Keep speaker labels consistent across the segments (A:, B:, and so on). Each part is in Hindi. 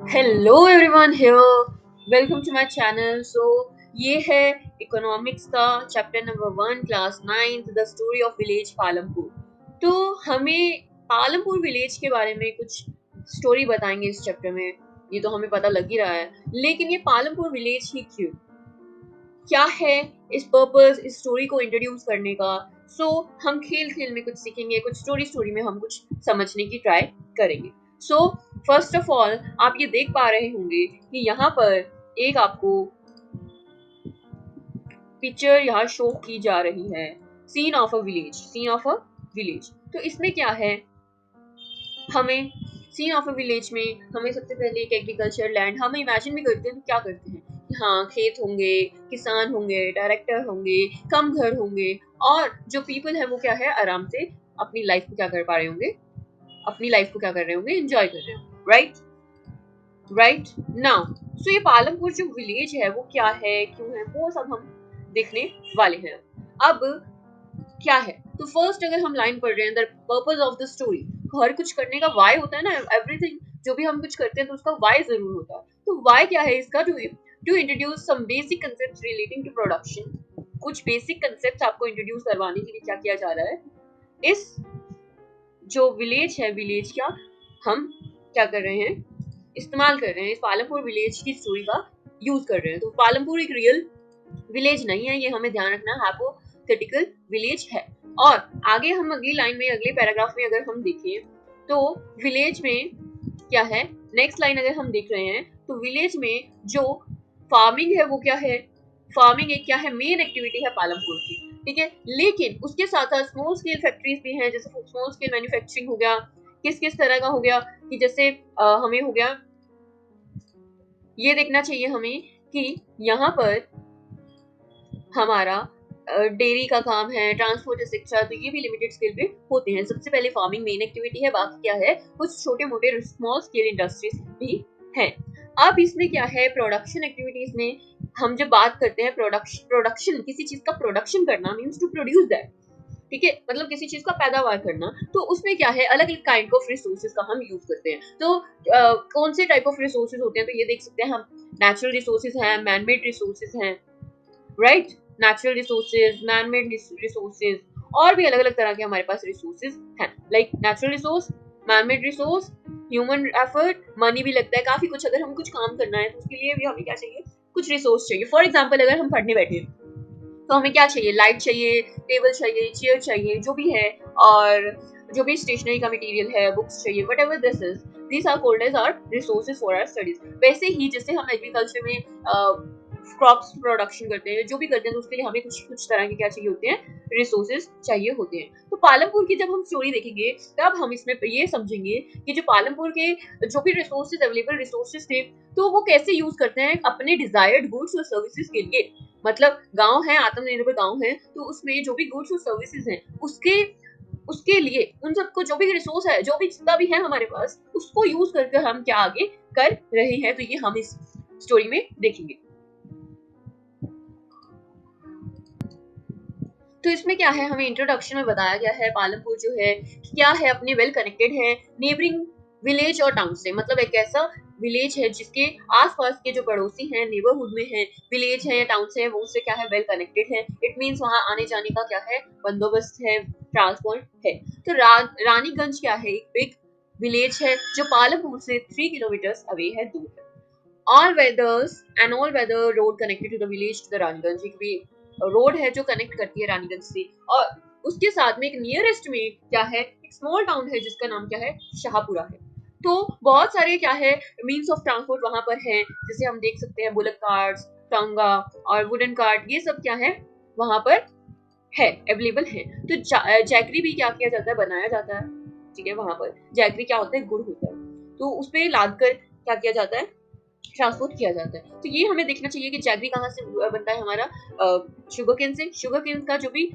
A: Hello everyone here, welcome to my channel. ये है इकोनॉमिक्स का chapter number 1 class 9th the story of village Palampur. तो हमें पालमपुर विलेज के बारे में कुछ स्टोरी बताएंगे इस चैप्टर में। ये तो हमें पता लग ही रहा है, लेकिन ये पालमपुर विलेज ही क्यों, क्या है इस पर्पस इस स्टोरी को इंट्रोड्यूस करने का। हम खेल खेल में कुछ सीखेंगे, कुछ स्टोरी में हम कुछ समझने की ट्राई करेंगे। फर्स्ट ऑफ ऑल आप ये देख पा रहे होंगे कि यहाँ पर एक आपको पिक्चर यहाँ शो की जा रही है, सीन ऑफ अ विलेज। तो इसमें क्या है, हमें सीन ऑफ अ विलेज में हमें सबसे पहले एक एग्रीकल्चर लैंड हम इमेजिन भी करते हैं। तो क्या करते हैं कि हाँ, खेत होंगे, किसान होंगे, डायरेक्टर होंगे, कम घर होंगे, और जो पीपल है वो क्या है, आराम से अपनी लाइफ को क्या कर पा रहे होंगे, अपनी लाइफ को क्या कर रहे होंगे, एंजॉय कर रहे होंगे। राइट नाउ, सो ये पालमपुर जो विलेज है वो क्या है, क्यों है, वो सब हम देखने वाले हैं। अब क्या है, तो फर्स्ट अगर हम लाइन पढ़ रहे हैं, the purpose of the story, हर कुछ करने का वाई होता है ना, एवरीथिंग जो भी हम कुछ करते हैं तो उसका वाई जरूर होता है। तो वाई क्या है इसका, to introduce some basic concept relating to production. कुछ बेसिक कंसेप्ट आपको इंट्रोड्यूस करवाने के लिए क्या किया जा रहा है, इस जो विलेज है, विलेज क्या हम क्या कर रहे हैं, इस्तेमाल कर रहे हैं, इस पालमपुर विलेज की स्टोरी का यूज कर रहे हैं। तो पालमपुर एक रियल विलेज नहीं है, ये हमें ध्यान रखना, हाइपोथेटिकल विलेज है। और आगे हम अगली लाइन में, अगले पैराग्राफ में अगर हम देखें तो विलेज में क्या है, नेक्स्ट लाइन अगर हम देख रहे हैं तो विलेज में जो फार्मिंग है वो क्या है, फार्मिंग एक क्या है, मेन एक्टिविटी है पालमपुर की, ठीक है। लेकिन उसके साथ साथ स्मॉल स्केल फैक्ट्रीज भी हैं, जैसे स्मॉल स्केल मैन्युफैक्चरिंग हो गया, किस किस तरह का हो गया, कि जैसे हमें हो गया, ये देखना चाहिए हमें कि यहाँ पर हमारा डेयरी का काम है, ट्रांसपोर्ट शिक्षा, तो ये भी लिमिटेड स्केल पे होते हैं। सबसे पहले फार्मिंग मेन एक्टिविटी है, बाकी क्या है, कुछ छोटे मोटे स्मॉल स्केल इंडस्ट्रीज भी हैं। अब इसमें क्या है, प्रोडक्शन एक्टिविटीज में हम जब बात करते हैं प्रोडक्शन किसी चीज का प्रोडक्शन करना मीन्स टू प्रोड्यूस दैट, ठीक है, मतलब किसी चीज का पैदावार करना। तो उसमें क्या है, अलग अलग काइंड ऑफ रिसोर्सेज का हम यूज करते हैं। तो कौन से टाइप ऑफ रिसोर्सेज होते हैं, तो ये देख सकते हैं हम, नेचुरल रिसोर्सेज हैं, मैनमेड रिसोर्सेज हैं, right, natural resources, manmade resources, और भी अलग अलग तरह के हमारे पास रिसोर्सेज हैं, like natural resource, manmade resource, human effort, money भी लगता है काफी कुछ, अगर हम कुछ काम करना है तो उसके लिए भी हमें क्या चाहिए, कुछ रिसोर्स चाहिए। फॉर एग्जाम्पल अगर हम पढ़ने बैठे तो हमें क्या चाहिए, लाइट चाहिए, टेबल चाहिए, चेयर चाहिए, जो भी है, और जो भी स्टेशनरी का मटेरियल है, बुक्स चाहिए, whatever this is, these are called as our resources for our studies. वैसे ही जैसे हम एग्रीकल्चर में क्रॉप्स प्रोडक्शन करते हैं, जो भी करते हैं, तो उसके लिए हमें कुछ कुछ तरह के क्या चाहिए होते हैं, रिसोर्सेज चाहिए होते हैं। तो पालमपुर की जब हम स्टोरी देखेंगे तब हम इसमें ये समझेंगे कि जो पालमपुर के जो भी रिसोर्सेज, अवेलेबल रिसोर्सेज थे, तो वो कैसे यूज करते हैं अपने डिजायर्ड गुड्स और सर्विसेज के लिए। मतलब गांव है, आत्मनिर्भर गांव है, तो उसमें जो भी गुड्स और सर्विसेज हैं उसके उसके लिए उन सबको जो भी रिसोर्स है, जो भी जितना भी है हमारे पास, उसको यूज करके हम क्या आगे कर रहे हैं, तो ये हम इस स्टोरी में देखेंगे। तो इसमें क्या है, हमें इंट्रोडक्शन में बताया गया है पालमपुर जो है क्या है, अपने वेल कनेक्टेड है नेबरिंग विलेज और टाउन से। मतलब एक ऐसा विलेज है जिसके आसपास के जो पड़ोसी हैं, नेबरहुड में है, विलेज है या टाउन से है, वो उससे क्या है, वेल कनेक्टेड है। इट मीन्स वहां आने जाने का क्या है, बंदोबस्त है, ट्रांसपोर्ट है। तो रानीगंज क्या है, एक बिग विलेज है जो पालमपुर से 3 किलोमीटर अवे है, दूर है। All weather road connected to the village to the Raniganj, एक भी रोड है जो कनेक्ट करती है रानीगंज से। और उसके साथ में एक नियरेस्ट में क्या है, एक स्मॉल टाउन है जिसका नाम क्या है, शाहपुरा है। तो बहुत सारे क्या है, मीन्स ऑफ ट्रांसपोर्ट वहां पर है, जैसे हम देख सकते हैं बुलेट कार्ट्स, टांगा और वुडन कार्ट, ये सब क्या है वहां पर है, अवेलेबल है। तो जैकरी भी क्या किया जाता है, बनाया जाता है, ठीक है। वहां पर जैकरी क्या होता है, गुड़ होता है, तो उस पर लाद कर क्या किया जाता है, ट्रांसपोर्ट किया जाता है। तो ये हमें देखना चाहिए कि जैगरी कहाँ से बनता है हमारा, शुगर केन से। शुगर केन का जो भी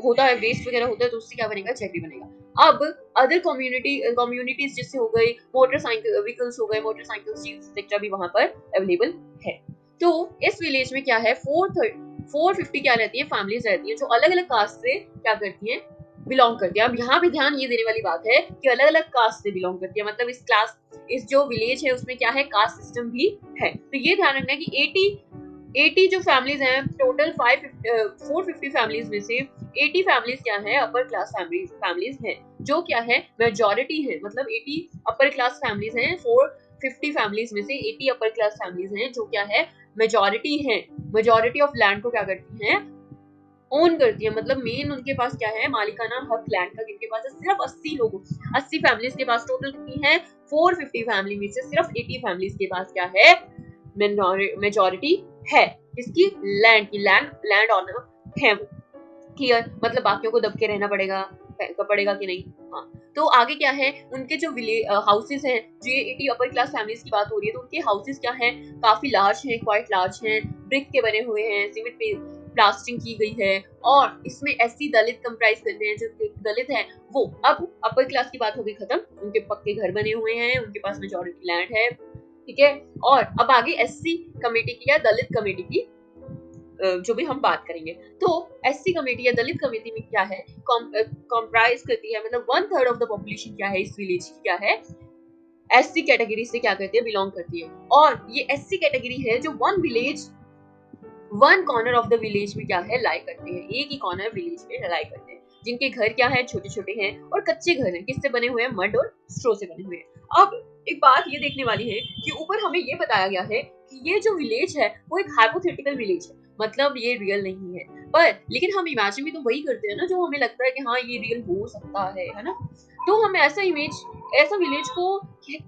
A: होता है, वेस्ट वगैरह होता है, तो उससे क्या बनेगा, जैगरी बनेगा। अब अदर कम्युनिटीज जैसे हो गई, मोटरसाइकिल व्हीकल्स हो गए, मोटरसाइकिल एक्सेट्रा भी वहां पर अवेलेबल है। तो इस विलेज में क्या है, 450 क्या रहती है, फैमिलीज रहती है, जो अलग अलग कास्ट से क्या करती हैं, बिलोंग करती है। अब यहाँ पे ध्यान ये देने वाली बात है कि अलग अलग कास्ट से बिलोंग करती है, मतलब इस जो विलेज है उसमें क्या है, कास्ट सिस्टम भी है। तो ये ध्यान रखना है कि 80 जो फैमिलीज हैं, टोटल 450 फैमिलीज में से 80 फैमिलीज क्या है, अपर क्लास फैमिलीज हैं, जो क्या है मेजॉरिटी है। मतलब 80 अपर क्लास फैमिलीज हैं, 450 फैमिलीज में से 80 अपर क्लास फैमिलीज हैं, जो क्या है मेजॉरिटी है। मेजॉरिटी ऑफ लैंड को क्या करती हैं, ओन करती है। मतलब मेन उनके पास क्या है, मालिकाना हक लैंड का किनके पास है, सिर्फ 80 लोगों, 80 फैमिलीज के पास। टोटल कितनी है, 450 फैमिली में से सिर्फ 80 फैमिलीज के पास क्या है, मेजॉरिटी है इसकी लैंड की, लैंड ऑनर है वो। क्लियर, मतलब बाकियों को दब के रहना पड़ेगा कि नहीं। हाँ, तो आगे क्या है, उनके जो हाउसेस हैं, जो ये 80 अपर क्लास फैमिलीज की बात हो रही है, तो उनके हाउसेस क्या हैं, काफी लार्ज हैं, क्वाइट लार्ज हैं, ब्रिक के बने हुए हैं, सीमेंट पे प्लास्टिंग की गई है। और इसमें एससी दलित कंप्राइज करते हैं, जो दलित हैं वो। अब अपर क्लास की बात हो गई खत्म, उनके पक्के घर बने हुए हैं, उनके पास मेजॉरिटी लैंड है, ठीक है। और अब आगे एससी कमेटी की या दलित कमेटी की जो भी हम बात करेंगे। तो एससी कमेटी या दलित कमेटी में क्या है, कॉम्प्राइज करती है, मतलब 1/3 ऑफ द पॉपुलेशन क्या है इस विलेज की, क्या है एससी कैटेगरी से क्या करती है, बिलोंग करती है। और ये एससी कैटेगरी है जो one corner of the village में क्या है लाई करते हैं, एक ही कॉर्नर विलेज में लाई करते हैं, जिनके घर क्या है छोटे छोटे हैं और कच्चे घर हैं, किससे बने हुए हैं, मड और स्ट्रो से बने हुए हैं। अब एक बात ये देखने वाली है कि ऊपर हमें ये बताया गया है कि ये जो विलेज है वो एक हाइपोथेटिकल विलेज है, मतलब ये रियल नहीं है। पर लेकिन हम इमेजिन भी तो वही करते हैं ना जो हमें लगता है कि हाँ ये रियल हो सकता है ना। तो हम ऐसा विलेज को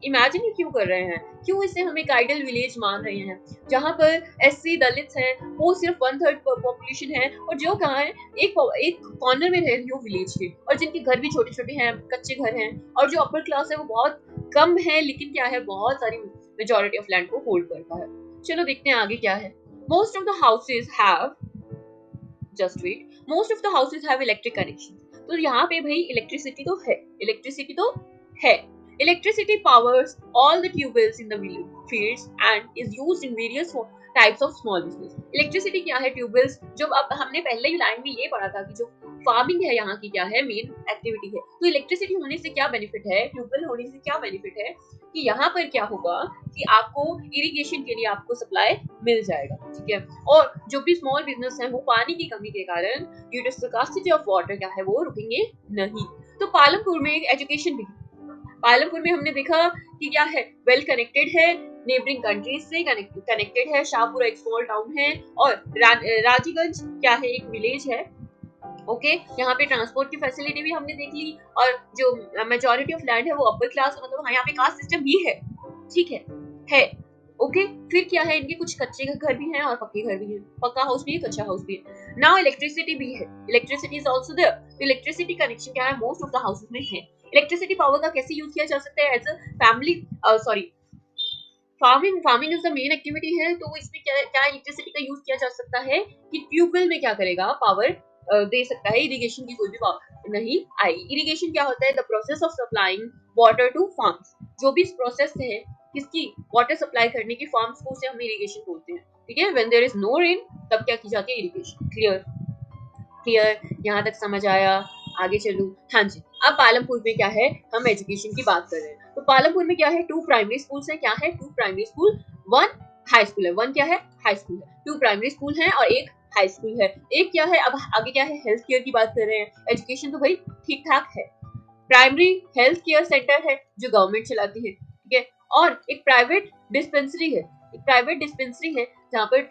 A: इमेजिन ही क्यों कर रहे हैं, क्यों इसे हम एक आइडियल विलेज मान रहे हैं, जहाँ पर एससी दलित हैं, वो सिर्फ 1/3 पॉपुलेशन है, और जो कहाँ है, एक कॉर्नर में रह रही हो विलेज के, और जिनके घर भी छोटे छोटे हैं, कच्चे घर हैं, और जो अपर क्लास है वो बहुत कम है, लेकिन क्या है बहुत सारी मेजॉरिटी ऑफ लैंड को होल्ड करता है। चलो देखते हैं आगे क्या है। Most of the houses have just wait most of the houses have electric connection. तो यहाँ पे भाई इलेक्ट्रिसिटी तो है, इलेक्ट्रिसिटी तो है। Electricity powers all the tube wells in the fields and is used in various types of small business। Electricity क्या है, ट्यूबवेल्स, जो अब हमने पहले ही लाइन में ये पढ़ा था कि जो फार्मिंग है यहाँ की क्या है, मेन एक्टिविटी है। तो इलेक्ट्रिसिटी होने से क्या बेनिफिट है, ट्यूबवेल होने से क्या बेनिफिट है, कि यहाँ पर क्या होगा कि आपको इरिगेशन के लिए आपको सप्लाई मिल जाएगा, ठीक है। और जो भी स्मॉल बिजनेस है वो पानी की कमी के कारण due to scarcity of water क्या है, वो रुकेंगे नहीं। तो पालमपुर में एजुकेशन भी, पालमपुर में हमने देखा कि क्या है, वेल कनेक्टेड है, नेबरिंग कंट्रीज से कनेक्टेड है, शाहपुरा एक स्मॉल टाउन है, और राजीगंज क्या है, एक विलेज है। ओके, यहाँ पे ट्रांसपोर्ट की फैसिलिटी भी हमने देख ली, और जो मेजॉरिटी ऑफ लैंड है वो अपर क्लास, मतलब यहाँ पे कास्ट सिस्टम भी है, ठीक है। ओके, फिर क्या है, इनके कुछ कच्चे घर भी हैं और पक्के घर भी हैं, पक्का हाउस भी है, कच्चा हाउस भी है। नाउ इलेक्ट्रिसिटी भी है, इलेक्ट्रिसिटी इज आल्सो देयर। तो इलेक्ट्रिसिटी कनेक्शन क्या है, मोस्ट ऑफ द हाउसेस में है। इलेक्ट्रिसिटी पावर का कैसे यूज किया जा सकता है, as a family sorry farming is the main activity है, तो इसमें क्या इलेक्ट्रिसिटी का यूज किया जा सकता है कि ट्यूबवेल में क्या करेगा, पावर दे सकता है, इरिगेशन की कोई भी पावर नहीं आएगी। इरिगेशन क्या होता है, the process of supplying water to farms, जो भी प्रोसेस है किसकी, वाटर सप्लाई करने की फार्म्स को, उसे हम इरिगेशन बोलते हैं, ठीक है। When there is no rain, तब क्या की जाती है, इरिगेशन। क्लियर, यहाँ तक समझ आया, आगे चलूं। हाँ जी, अब पालमपुर में क्या है, हम एजुकेशन की बात कर रहे हैं। तो पालमपुर में क्या है, 2 प्राइमरी स्कूल्स हैं, क्या है, 2 प्राइमरी स्कूल, 1 हाई स्कूल है, 1 क्या है, हाई स्कूल है, 2 प्राइमरी स्कूल है और 1 हाई स्कूल है। एक क्या है, अब आगे क्या है, हेल्थ केयर की बात कर रहे हैं। एजुकेशन तो भाई ठीक ठाक है। प्राइमरी हेल्थ केयर सेंटर है जो गवर्नमेंट चलाती है, ठीक है। और एक प्राइवेट डिस्पेंसरी है, एक प्राइवेट डिस्पेंसरी है जहाँ पर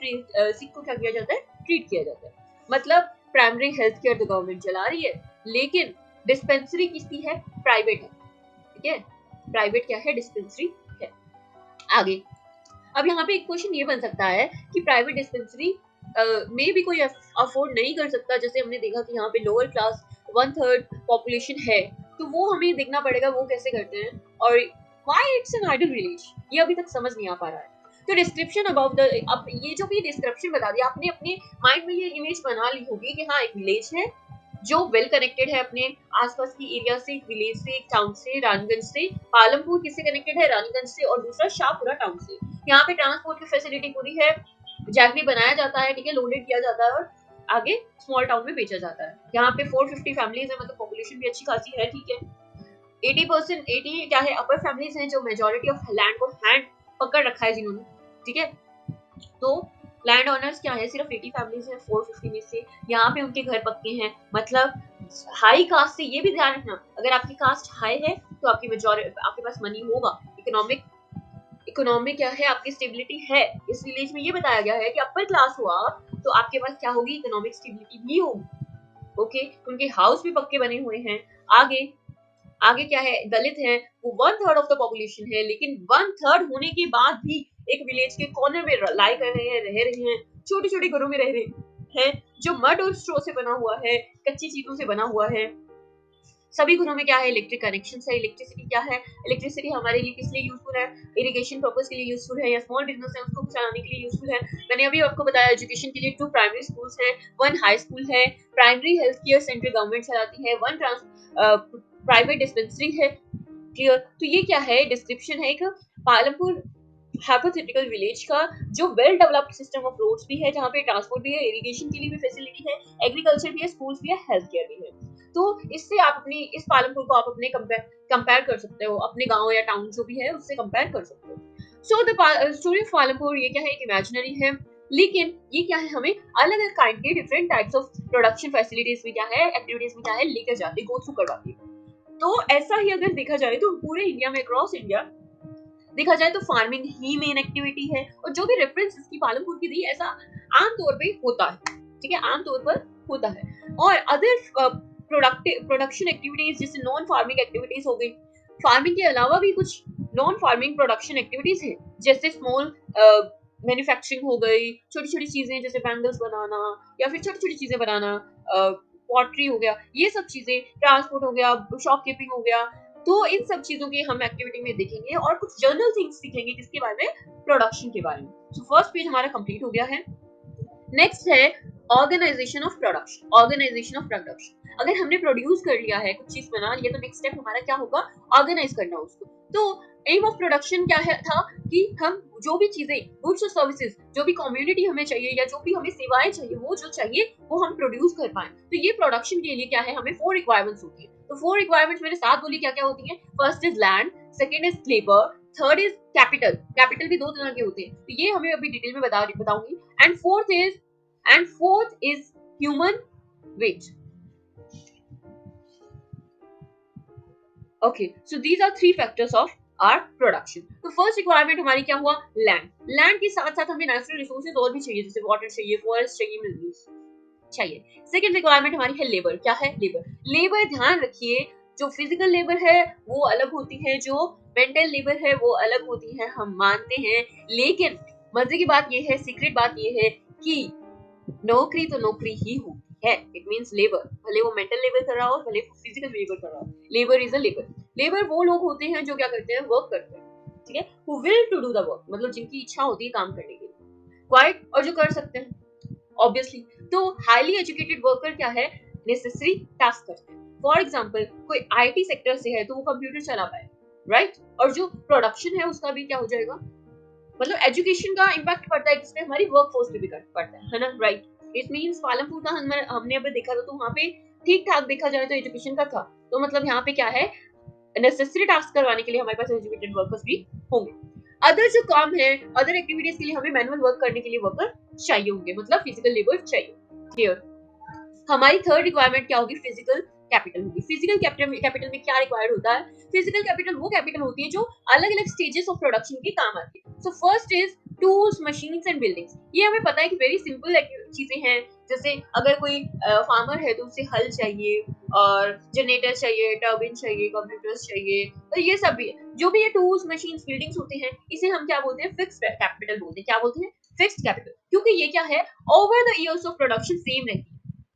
A: सिक को क्या किया जाता है, ट्रीट किया जाता है। मतलब प्राइमरी हेल्थ केयर तो गवर्नमेंट चला रही है, लेकिन डिस्पेंसरी किसकी है, प्राइवेट है, ठीक है। प्राइवेट क्या है, डिस्पेंसरी है। आगे अब यहाँ पे एक क्वेश्चन ये बन सकता है कि प्राइवेट डिस्पेंसरी में भी कोई अफोर्ड नहीं कर सकता, जैसे हमने देखा कि यहाँ पे लोअर क्लास 1/3 पॉपुलेशन है, तो वो हमें देखना पड़ेगा वो कैसे करते हैं, और why it's an ideal village, ये अभी तक समझ नहीं आ पा रहा है। तो डिस्क्रिप्शन अबाउट द, अब ये जो भी डिस्क्रिप्शन बता दिया आपने, अपने माइंड में ये इमेज बना ली होगी कि हाँ एक विलेज है जो वेल कनेक्टेड है अपने आसपास की एरिया से, एक विलेज से, एक टाउन से, रानीगंज से। पालमपुर किससे कनेक्टेड है, रानीगंज से, और दूसरा शाहपुरा टाउन से। यहाँ पे ट्रांसपोर्ट की फैसिलिटी पूरी है, जैक भी बनाया जाता है, ठीक है, लोडेड किया जाता है, और आगे स्मॉल टाउन में बेचा जाता है। यहाँ पे 450 फैमिलीज है, मतलब पॉपुलेशन भी अच्छी खासी है, ठीक है। 80 क्या है अपर फैमिलीज हैं जो मेजॉरिटी ऑफ लैंड को हैंड पकड़ रखा है जिन्होंने, ठीक है। तो लैंड ओनर्स क्या है, सिर्फ 80 फैमिलीज हैं 450 में से। यहाँ पे उनके घर पक्के हैं, मतलब हाई कास्ट से ये भी ध्यान रखना, अगर आपकी कास्ट हाई है तो आपकी मेजॉरिटी, आपके पास मनी होगा, इकोनॉमिक क्या है, आपकी स्टेबिलिटी है। इस विलेज में ये बताया गया है कि अपर क्लास हुआ तो आपके पास क्या होगी, इकोनॉमिक स्टेबिलिटी भी होगी। ओके, उनके हाउस भी पक्के बने हुए हैं। आगे क्या है, दलित है, वो 1/3 ऑफ द पॉपुलेशन है, लेकिन 1/3 होने के बाद भी एक विलेज के कॉर्नर में लाई कर रहे हैं, रह रहे हैं, छोटे छोटे घरों में रह रहे हैं जो मड और स्ट्रो से बना हुआ है, कच्ची चीजों से बना हुआ है। सभी घरों में क्या है, इलेक्ट्रिक कनेक्शन है। इलेक्ट्रिसिटी क्या है, इलेक्ट्रिसिटी हमारे लिए किस लिए यूजफुल है, इरिगेशन पर्पस के लिए यूजफुल है, या स्मॉल बिजनेस है उसको चलाने के लिए यूजफुल है। मैंने अभी आपको बताया एजुकेशन के लिए 2 प्राइमरी स्कूल्स हैं, 1 हाई स्कूल है, primary health care centre government चलाती है, 1 प्राइवेट डिस्पेंसरी है। क्लियर। तो ये क्या है, डिस्क्रिप्शन है एक पालमपुर हाइपोथेटिकल विलेज का, जो well developed system of roads भी है, जहाँ पे ट्रांसपोर्ट भी है, इरिगेशन के लिए भी फैसिलिटी है, एग्रीकल्चर भी है, स्कूल्स भी है, हेल्थ केयर भी है। तो इससे आप अपनी इस पालमपुर को आप अपने कंपेयर कर सकते हो, अपने गांव या टाउन जो भी है उससे कंपेयर कर सकते हो। So the story of Palampur ये क्या है, एक इमेजिनरी है, लेकिन ये क्या है, हमें अलग अलग काइंड के different types of production facilities में क्या है, एक्टिविटीज में क्या है, लेकर जाती है, गो थ्रू करवाती है। तो ऐसा ही अगर देखा जाए तो पूरे इंडिया में, अक्रॉस इंडिया देखा जाए तो फार्मिंग ही मेन एक्टिविटी है, और जो भी रेफरेंस इसकी पालमपुर की दी ऐसा आमतौर पे होता है, ठीक है, आमतौर पर होता है। और अदर प्रोडक्शन एक्टिविटीज जैसे नॉन फार्मिंग एक्टिविटीज हो गई, फार्मिंग के अलावा भी कुछ नॉन फार्मिंग प्रोडक्शन एक्टिविटीज है, जैसे स्मॉल मैन्युफैक्चरिंग हो गई, छोटी छोटी चीजें जैसे बैंगल्स बनाना, या फिर छोटी छोटी चीजें बनाना, पॉटरी हो गया, ये सब चीजें, ट्रांसपोर्ट हो गया, शॉपकीपिंग हो गया। तो इन सब चीजों की हम एक्टिविटी में देखेंगे और कुछ जर्नल थिंग्स सीखेंगे किसके बारे में, प्रोडक्शन के बारे में। तो फर्स्ट पेज हमारा कंप्लीट हो गया है। नेक्स्ट है organisation of production. Organisation of production, अगर हमने प्रोड्यूस कर लिया है, कुछ चीज बना लिया, तो नेक्स्ट स्टेप हमारा क्या होगा, ऑर्गेनाइज करना उसको। तो एम ऑफ प्रोडक्शन क्या है था कि हम जो भी चीजें, गुड्स और सर्विसेज, जो भी कम्युनिटी हमें चाहिए या जो भी हमें सेवाएं चाहिए, वो जो चाहिए वो हम प्रोड्यूस कर पाए। तो ये प्रोडक्शन के लिए क्या है, हमें 4 रिक्वायरमेंट्स होती है। तो 4 रिक्वायरमेंट्स मैंने 7 बोली, क्या क्या होती है। First is land, second is labour, third is capital, capital भी 2 तरह के होते हैं, तो ये हमें अभी डिटेल में बताऊंगी। And fourth is human wait. Okay, so these are 3 factors of our production. तो फर्स्ट रिक्वायरमेंट हमारी क्या हुआ, लैंड। लैंड के साथ साथ हमें नेचुरल रिसोर्सेज और भी चाहिए, जैसे वाटर चाहिए, फॉरेस्ट चाहिए, मिनरल्स चाहिए। सेकंड रिक्वायरमेंट हमारी है लेबर। क्या है, लेबर। लेबर ध्यान रखिए, जो फिजिकल लेबर है वो अलग होती है, जो मेंटल लेबर है वो अलग होती है, हम मानते हैं, लेकिन मजे की बात ये है, सीक्रेट बात ये है कि नौकरी तो नौकरी ही होती है। इट मींस लेबर, भले वो मेंटल लेबर कर रहा हो, भले फिजिकल लेबर कर रहा हो, labour is a labour. Labour वो लोग होते हैं जो क्या करते हैं, वर्क करते हैं, ठीक है, who will to do the work, मतलब जिनकी इच्छा होती है काम करने की, क्वाइट, और जो कर सकते हैं ऑब्वियसली। तो हाईली एजुकेटेड वर्कर क्या है, नेसेसरी टास्क करते हैं। फॉर एग्जांपल कोई आईटी सेक्टर से है तो वो कंप्यूटर चला पाए, राइट। और जो प्रोडक्शन है उसका भी क्या हो जाएगा, मतलब एजुकेशन का इम्पैक्ट पड़ता है जिसमें हमारी वर्क फोर्स पे भी पड़ता है ना, राइट। इट मींस पालमपुर का हमने अभी देखा था, तो वहाँ पे ठीक ठाक देखा जाए तो एजुकेशन का था, तो मतलब यहाँ पे क्या है, नेसेसरी टास्क करवाने के लिए हमारे पास एजुकेटेड वर्कर्स भी होंगे। अदर जो काम है, अदर एक्टिविटीज के लिए हमें मैनुअल वर्क करने के लिए वर्कर चाहिए होंगे, मतलब फिजिकल लेबर चाहिए। क्लियर। हमारी थर्ड रिक्वायरमेंट क्या होगी, फिजिकल कैपिटल होगी। फिजिकल कैपिटल में क्या रिक्वायर्ड होता है, फिजिकल कैपिटल वो कैपिटल होती है जो अलग अलग स्टेजेस ऑफ प्रोडक्शन के काम आती है। So first is tools, machines and buildings. ये हमें पता है कि वेरी सिंपल चीजें हैं, जैसे अगर कोई फार्मर है तो उसे हल चाहिए, और जनरेटर चाहिए, टर्बिन चाहिए, कंप्यूटर्स चाहिए, तो ये सब भी है। जो भी ये टूल्स, मशीन्स, बिल्डिंग्स होते हैं, इसे हम क्या बोलते हैं, फिक्स्ड कैपिटल बोलते हैं। क्या बोलते हैं, फिक्स्ड कैपिटल, क्योंकि ये क्या है, over the years of production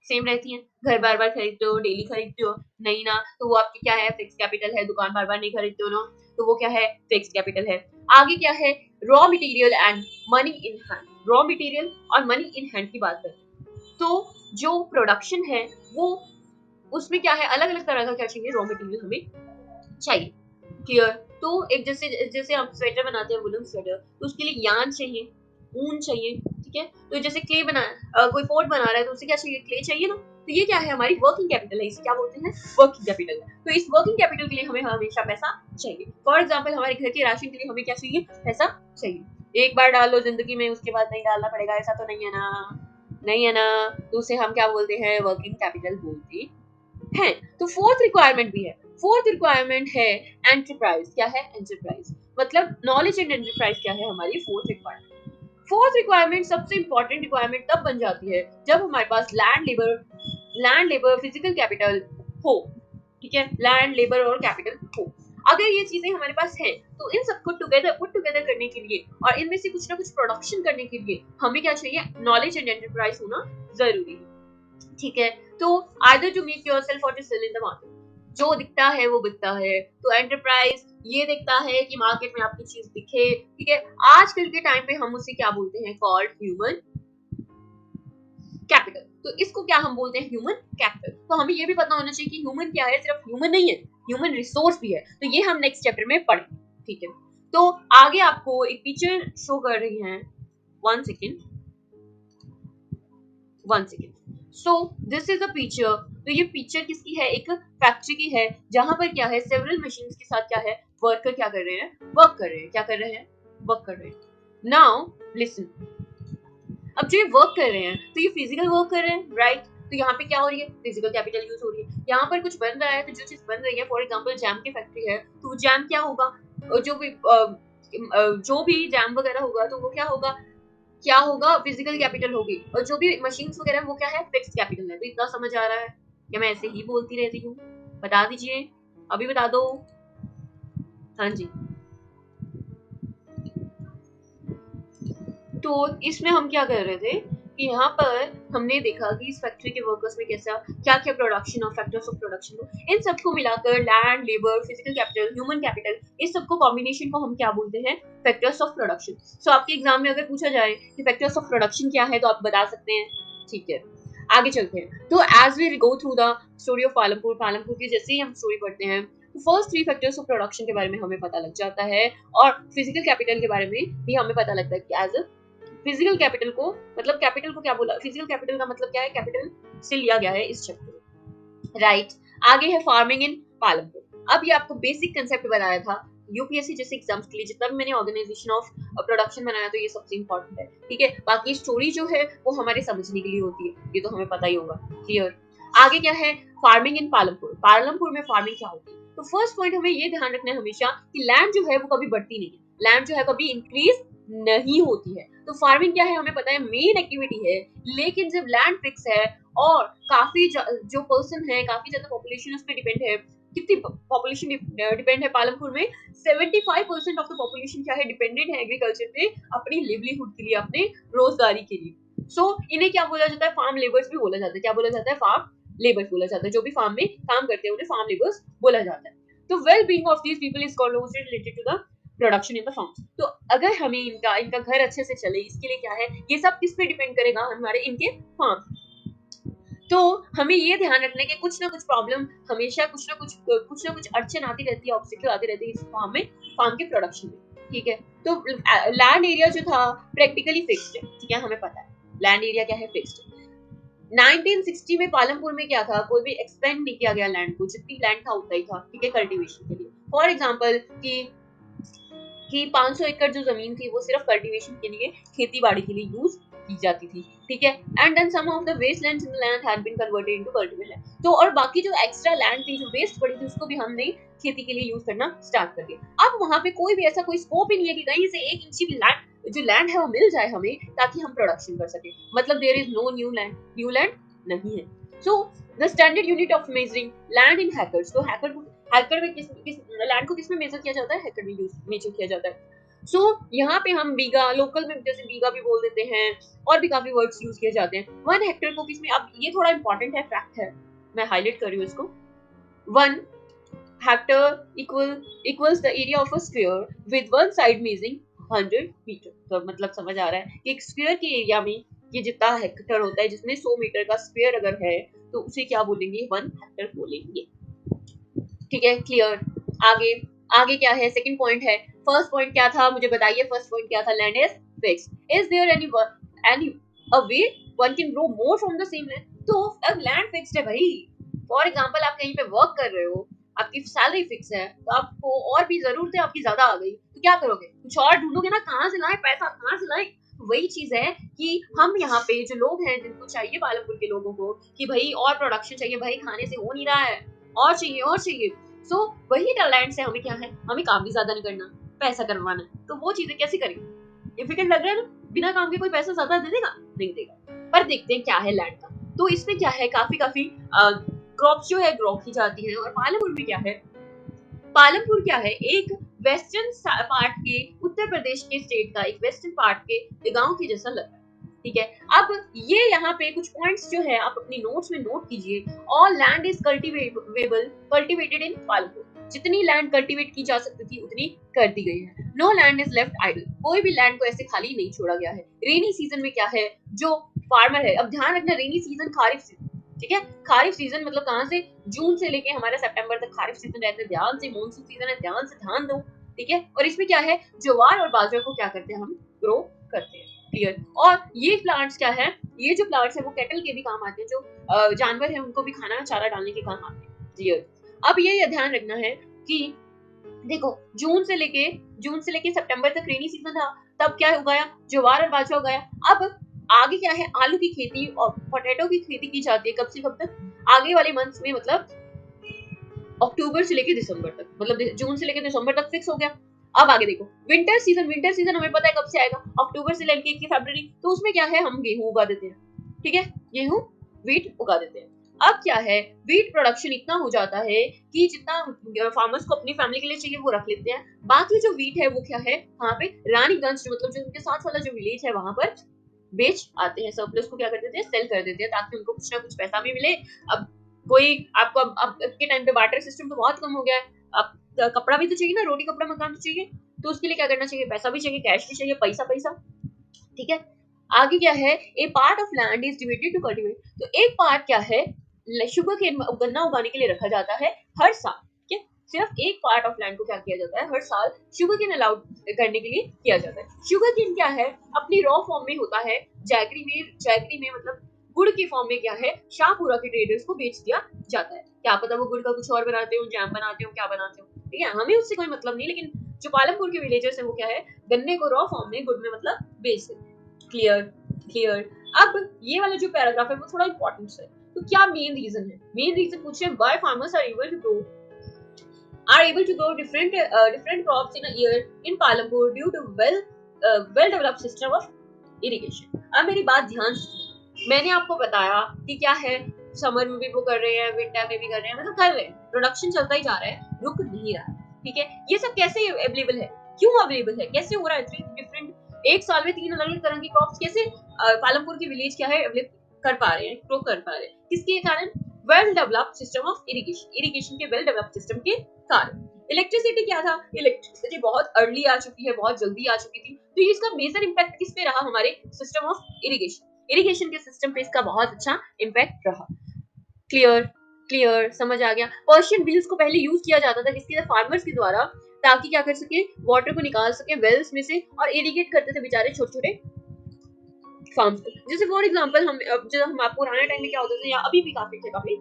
A: same रहती है। घर बार बार खरीदते हो, डेली खरीदते हो, नहीं ना, तो वो आपकी क्या है, फिक्स कैपिटल है। दुकान बार बार नहीं खरीदते हो ना, तो वो क्या है, फिक्स कैपिटल है। आगे क्या है, raw material and money in hand. Raw material और मनी इन हैंड की बात करते हैं, तो जो प्रोडक्शन है वो, उसमें क्या है, अलग अलग तरह का क्या चाहिए, रॉ मटेरियल हमें चाहिए। क्लियर। तो एक जैसे जैसे हम स्वेटर बनाते हैं, वुलन स्वेटर, तो उसके लिए यान चाहिए, ऊन चाहिए, ठीक है। तो जैसे क्ले कोई पोर्ट बना रहा है तो उसे क्या चाहिए, क्ले चाहिए ना, तो ये क्या है हमारी वर्किंग कैपिटल है, इसे क्या बोलते हैं, वर्किंग कैपिटल। तो इस वर्किंग कैपिटल के लिए हमें हमेशा पैसा चाहिए। फॉर एग्जाम्पल हमारे घर के राशन के लिए हमें क्या चाहिए, पैसा चाहिए। एक बार डाल लो जिंदगी में, उसके बाद नहीं डालना पड़ेगा, ऐसा तो नहीं है ना, नहीं है ना, तो उसे हम क्या बोलते हैं, वर्किंग कैपिटल बोलते हैं। तो फोर्थ रिक्वायरमेंट भी है, फोर्थ रिक्वायरमेंट है एंटरप्राइज। क्या है, एंटरप्राइज, मतलब नॉलेज एंड एंटरप्राइज क्या है हमारी फोर्थ रिक्वायरमेंट। फोर्थ रिक्वायरमेंट सबसे इंपॉर्टेंट रिक्वायरमेंट तब बन जाती है जब हमारे पास लैंड लेबर फिजिकल कैपिटल हो, ठीक है, लैंड लेबर और कैपिटल हो। अगर ये चीजें हमारे पास है तो इन सबको पुट टुगेदर करने के लिए और इनमें से कुछ ना कुछ प्रोडक्शन करने के लिए हमें क्या चाहिए, नॉलेज एंड एंटरप्राइज होना जरूरी है, ठीक है। तो either to make yourself or to sell in the market, जो दिखता है वो बिकता है। तो एंटरप्राइज ये देखता है कि मार्केट में आपकी चीज दिखे, ठीक है। आजकल के टाइम पे हम उसे क्या बोलते हैं, कॉल्ड ह्यूमन कैपिटल। तो इसको क्या हम बोलते हैं, ह्यूमन कैपिटल। तो हमें ये भी पता होना चाहिए कि ह्यूमन क्या है, सिर्फ ह्यूमन नहीं है, ह्यूमन रिसोर्स भी है। तो ये हम नेक्स्ट चैप्टर में पढ़ेंगे, ठीक है। तो आगे आपको एक पिक्चर शो कर रही हैं, one second, one second. So this is a picture. तो ये पिक्चर किसकी है, एक फैक्ट्री की है, जहां पर क्या है, सेवरल मशीन्स के साथ क्या है, वर्कर क्या कर रहे हैं, वर्क कर रहे हैं, क्या कर रहे हैं, वर्क कर रहे हैं। नाउ लिसन, अब जो ये वर्क कर रहे हैं तो ये फिजिकल वर्क कर रहे हैं, राइट। तो यहाँ पे क्या हो रही है, फिजिकल कैपिटल यूज हो रही है। यहाँ पर कुछ बन रहा है, तो जो चीज बन रही है, फॉर एग्जांपल जैम की फैक्ट्री है, तो जैम क्या होगा, जो भी जैम वगैरह होगा तो वो क्या होगा, क्या होगा, फिजिकल कैपिटल होगी। और जो भी मशीन्स वगैरह वो क्या है, फिक्स्ड कैपिटल है। तो इतना समझ आ रहा है, क्या मैं ऐसे ही बोलती रहती हूँ, बता दीजिए, अभी बता दो, हाँ जी। तो इसमें हम क्या कर रहे थे कि यहाँ पर हमने देखा कि इस फैक्ट्री के वर्कर्स में कैसा क्या क्या प्रोडक्शन और फैक्टर्स ऑफ प्रोडक्शन हो, इन सबको मिलाकर land labour physical capital human capital, इस सबको कॉम्बिनेशन को हम क्या बोलते हैं, फैक्टर्स ऑफ प्रोडक्शन। सो आपके एग्जाम में अगर पूछा जाए कि फैक्टर्स ऑफ प्रोडक्शन क्या है तो आप बता सकते हैं, ठीक है। आगे चलते हैं। तो as we go through the story of Palampur, Palampur की जैसे ही हम स्टोरी पढ़ते हैं तो first three factors of production के बारे में हमें पता लग जाता है और फिजिकल कैपिटल के बारे में भी हमें पता लगता है कि एज फिजिकल कैपिटल को, मतलब कैपिटल को क्या बोला, फिजिकल कैपिटल का मतलब क्या है, कैपिटल से लिया गया है इस चैप्टर में, राइट। आगे है फार्मिंग इन पालमपुर। अब ये आपको बेसिक कंसेप्ट बताया था यूपीएससी जैसे एग्जाम्स के लिए, जितना भी मैंने ऑर्गेनाइजेशन ऑफ प्रोडक्शन बनाया तो ये सबसे इंपॉर्टेंट है, ठीक है। बाकी स्टोरी जो है वो हमारे समझने के लिए होती है, ये तो हमें पता ही होगा, क्लियर। आगे क्या है, फार्मिंग इन पालमपुर, पालमपुर में फार्मिंग क्या होती है। तो फर्स्ट पॉइंट हमें ये ध्यान रखना है हमेशा कि लैंड जो है वो कभी बढ़ती नहीं है, लैंड जो है कभी इंक्रीज नहीं होती है। तो फार्मिंग क्या है हमें पता है, मेन एक्टिविटी है। लेकिन जब लैंड फिक्स है और काफी जो पर्सन है, काफी ज्यादा पॉपुलेशन उस पर डिपेंड है, कितनी पॉपुलेशन डिपेंड है पालमपुर में, 75% ऑफ द पॉपुलेशन क्या है, डिपेंडेंट है एग्रीकल्चर पे अपनी लिवलीहुड के लिए, अपने रोजगारी के लिए। सो इन्हें क्या बोला जाता है, फार्म लेबर्स भी बोला जाता है। क्या बोला जाता है, फार्म लेबर्स बोला जाता है। जो भी फार्म में काम करते हैं उन्हें फार्म लेबर्स बोला जाता है। तो well being of these people is closely related to the production in the farm. तो अगर हमें इनका इनका घर अच्छे से चले, इसके लिए क्या है, ये सब किस पे डिपेंड करेगा, हमारे इनके फार्म। तो हमें ये ध्यान रखना है कि कुछ ना कुछ प्रॉब्लम हमेशा, कुछ ना कुछ अड़चन आती रहती है, ऑब्स्टिकल आती रहती है इस फार्म में, फार्म के प्रोडक्शन में, ठीक है। तो लैंड एरिया जो था प्रैक्टिकली फिक्स्ड है, ठीक है, हमें पता है लैंड एरिया क्या है, फिक्स्ड। 1960 में पालमपुर में क्या था, कोई भी एक्सपेंड नहीं किया गया लैंड को, जितनी लैंड था उतना ही था, ठीक है, कल्टीवेशन के लिए। फॉर एग्जांपल कि 500 एकड़ जो जमीन थी वो सिर्फ कल्टीवेशन के लिए, खेती बाड़ी के लिए यूज की जाती थी, ठीक है। And then some of the waste lands in the land had been converted into cultivable land. तो और बाकी जो एक्स्ट्रा लैंड थी, जो वेस्ट पड़ी थी, उसको भी हमने खेती के लिए यूज करना स्टार्ट कर दिया। अब वहां पे कोई भी ऐसा कोई स्कोप ही नहीं है कि कहीं से 1 इंच भी लैंड, जो लैंड है वो मिल जाए हमें ताकि हम प्रोडक्शन कर सके। मतलब there is no new land नहीं है। So the standard unit of measuring land in hectares. तो हैकर में किस लैंड को किसमें मेजर किया जाता है, हैकर में मेजर किया जाता है। सो यहाँ पे हम बीघा, लोकल में जैसे बीघा भी बोल देते हैं, और भी काफी वर्ड्स यूज किए जाते हैं। 1 हेक्टेयर को किसमें, अब ये थोड़ा इंपॉर्टेंट है, फैक्ट है, मैं हाईलाइट कर रही हूँ इसको। 1 hectare equals the area of a square with one side measuring 100 metre. तो मतलब समझ आ रहा है कि एक स्क्वायर के एरिया में ये जितना हेक्टेयर होता है, जिसमें 100 मीटर का स्क्वायर अगर है तो उसे क्या बोलेंगे, 1 हेक्टेयर बोलेंगे, ठीक है, क्लियर। आगे आगे क्या है, सेकंड पॉइंट है। फर्स्ट पॉइंट क्या था मुझे बताइए, फर्स्ट पॉइंट क्या था, land is fixed. Is there any and a way one can grow more from the same land. तो अब लैंड फिक्स्ड है भाई। फॉर एग्जांपल आप कहीं पे वर्क कर रहे हो, आपकी सैलरी फिक्स है, तो आपको और भी जरूरत है आपकी ज्यादा आ गई, तो क्या करोगे? कुछ और ढूंढोगे ना, कहाँ से लाए पैसा, कहाँ से लाए? वही चीज है कि हम यहाँ पे जो लोग हैं जिनको चाहिए, पालमपुर के लोगों को कि भाई और प्रोडक्शन चाहिए, भाई खाने से हो नहीं रहा है, और चाहिए और चाहिए। सो वही टैलेंट से हमें क्या है, हमें काम भी ज्यादा नहीं करना, पैसा करवाना है, तो वो चीजें कैसे करेंगे? डिफिकल्ट लग रहा है ना? बिना काम के कोई पैसा ज्यादा दे देगा? नहीं देगा। पर देखते हैं क्या है लैंड का। तो इसमें क्या है, काफी काफी क्रॉप्स जो है ग्रो की जाती है। और पालमपुर में क्या है, पालमपुर क्या है, एक वेस्टर्न पार्ट के, उत्तर प्रदेश के स्टेट का एक वेस्टर्न पार्ट के गांव के जैसा लग रहा है। ठीक है, अब ये यहाँ पे कुछ पॉइंट्स जो है आप अपनी नोट्स में नोट कीजिए। All land is cultivable, cultivated in Palampur. जितनी लैंड कल्टीवेट की जा सकती थी उतनी कर दी गई है। No land is left idle, कोई भी लैंड को ऐसे खाली नहीं छोड़ा गया है। रेनी सीजन में क्या है, जो फार्मर है, अब ध्यान रखना, रेनी सीजन खारिफ सीजन, ठीक है, खारिफ सीजन मतलब कहाँ से, जून से लेके हमारा सितंबर तक खारिफ सीजन रहता है। ध्यान से, मानसून सीजन है, ध्यान से ध्यान दो, ठीक है। और इसमें क्या है, ज्वार और बाजरा को क्या करते हैं, हम ग्रो करते हैं। क्लियर? और ये प्लांट्स क्या है, ये जो प्लांट्स है वो कैटल के भी काम आते हैं, जो जानवर है उनको भी खाना चारा डालने के काम आते हैं। क्लियर? अब ये ध्यान रखना है कि देखो, जून से लेके सितंबर तक रेनी सीजन था, तब क्या उगाया, ज्वार और बाजरा उगाया। अब आगे क्या है, आलू की खेती और पोटैटो की खेती की जाती है। कब से कब तक? आगे वाले मंथ्स में, मतलब अक्टूबर से लेके दिसंबर तक, मतलब जून से लेके दिसंबर तक फिक्स हो गया। अब आगे देखो, विंटर सीजन, विंटर सीजन हमें पता है कब से आएगा, अक्टूबर से लेके फरवरी। तो उसमें क्या है, हम गेहूं उगा देते हैं। ठीक है, गेहूं, वीट उगा देते हैं। अब क्या है, वीट प्रोडक्शन इतना हो जाता है कि जितना फार्मर्स को अपनी फैमिली के लिए चाहिए वो रख लेते हैं। बाकी जो वीट है वो क्या है, वहां पे रानीगंज, मतलब जो उनके साथ वाला जो विलेज है वहां पर बेच आते हैं। सरप्लस को क्या कर देते हैं, सेल कर देते हैं, ताकि उनको कुछ ना कुछ पैसा भी मिले। अब कोई आपको, अब के टाइम पे बार्टर सिस्टम तो बहुत कम हो गया है। अब कपड़ा भी तो चाहिए ना, रोटी कपड़ा मकान तो चाहिए, तो उसके लिए क्या करना चाहिए, पैसा भी चाहिए, कैश भी चाहिए, पैसा पैसा। ठीक है, आगे क्या है, a part of land is divided to cultivate. तो एक पार्ट क्या है, शुगर केन, गन्ना उगाने के लिए रखा जाता है हर साल। ठीक है, सिर्फ एक पार्ट ऑफ लैंड को क्या किया जाता है, हर साल शुगर केन अलाउड करने के लिए किया जाता है। शुगर केन क्या है, अपनी रॉ फॉर्म में होता है, जैगरी में, जैगरी में मतलब गुड़ की फॉर्म में क्या है, शाहपुरा के ट्रेडर्स को बेच दिया जाता है। क्या पता वो गुड़ का कुछ और बनाते हो, जैम बनाते हो, क्या बनाते हो, ठीक है, हमें उससे कोई मतलब नहीं। लेकिन जो पालमपुर के विलेजर्स है वो क्या है, गन्ने को रॉ फॉर्म में गुड़ में मतलब बेच देते हैं। क्लियर? क्लियर? अब ये वाला जो पैराग्राफ है वो थोड़ा इंपॉर्टेंट है। तो क्या मेन रीजन है, मेन रीजन पूछ रहे हैं, why farmers are able to grow different crops in a year in Palampur due to well developed system of irrigation। अब मेरी बात ध्यान से, मैंने आपको बताया कि क्या है, समर में भी वो कर रहे हैं, विंटर में भी कर रहे हैं, मतलब कर रहे हैं, प्रोडक्शन चलता ही जा रहा है, रुक नहीं रहा है। ठीक है, ये सब कैसे अवेलेबल है, क्यों अवेलेबल है, कैसे हो रहा है, डिफरेंट एक साल में 3 अलग अलग तरह की क्रॉप्स कैसे पालमपुर के विलेज क्या है अवेलेबल कर पा रहे हैं, ग्रो कर पा रहे हैं, किसके कारण? Well developed system of irrigation, irrigation के वेल डेवलप्ड सिस्टम के कारण। इलेक्ट्रिसिटी क्या था, इलेक्ट्रिसिटी बहुत अर्ली आ चुकी है, बहुत जल्दी आ चुकी थी, तो इसका मेजर इम्पैक्ट किस पे रहा, हमारे सिस्टम ऑफ इरिगेशन, इरिगेशन के सिस्टम पे इसका बहुत अच्छा इम्पैक्ट रहा। क्लियर? क्लियर? समझ आ गया? पर्शियन व्हील्स को पहले यूज किया जाता था किसके, फार्मर्स के द्वारा, ताकि क्या कर सके, वाटर को निकाल सके वेल्स में से और इरिगेट करते थे बेचारे छोटे छोटे फार्म्स को। जैसे फॉर एग्जांपल हम, अब जब हम आपको पुराने टाइम में क्या होता था, या अभी भी काफी थे, काफी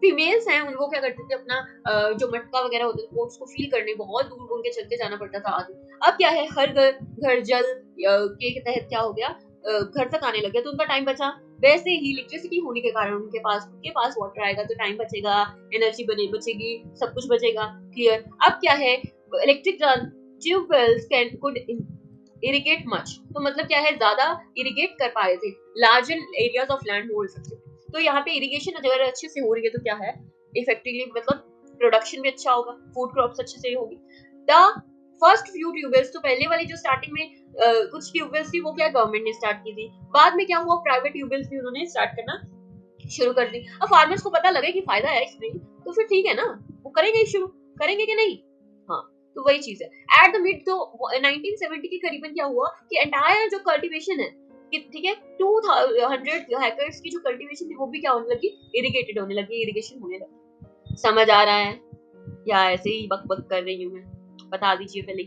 A: फीमेल्स हैं, उनको क्या करते थे, अपना जो मटका वगैरह होता था पोट्स को फील करने बहुत दूर उनके चलते जाना पड़ता था आगे। अब क्या है, हर घर घर जल के तहत क्या हो गया, घर तक आने लग गया, तो उनका टाइम बचा। वैसे ही इलेक्ट्रिसिटी होने के कारण उनके पास वाटर आएगा, तो टाइम बचेगा, एनर्जी बचेगी, सब कुछ बचेगा। क्लियर? अब क्या है, electric tube wells can could irrigate much, तो मतलब क्या है, ज्यादा इरिगेट कर पा रहे थे, larger areas of land hold सकते थे। तो यहाँ पे इरिगेशन अगर अच्छे से हो रही है तो क्या है, इफेक्टिवली मतलब प्रोडक्शन भी अच्छा होगा, फूड क्रॉप्स अच्छे से होगी। द फर्स्ट फ्यू ट्यूबवेल्स, तो पहले वाली जो स्टार्टिंग में कुछ ट्यूबवेल्स थी वो क्या गवर्नमेंट ने स्टार्ट की थी, बाद में क्या हुआ, प्राइवेट ट्यूबवेल्स भी उन्होंने स्टार्ट करना शुरू कर दी। अब फार्मर्स को पता लगे कि फायदा है इसमें, तो फिर ठीक है ना, वो करेंगे ही, शुरू करेंगे कि नहीं। हाँ, तो वही चीज है। एट द मिड तो 1970 के करीबन क्या हुआ कि एंटायर जो कल्टीवेशन है, ठीक है, 200 हेक्टेयर्स की जो कल्टीवेशन थी वो भी क्या होने लगी, इरिगेटेड होने लगी, इरिगेशन होने लगी। समझ आ रहा है या ऐसे ही बक बक कर रही हूँ मैं, बता दीजिए पहले।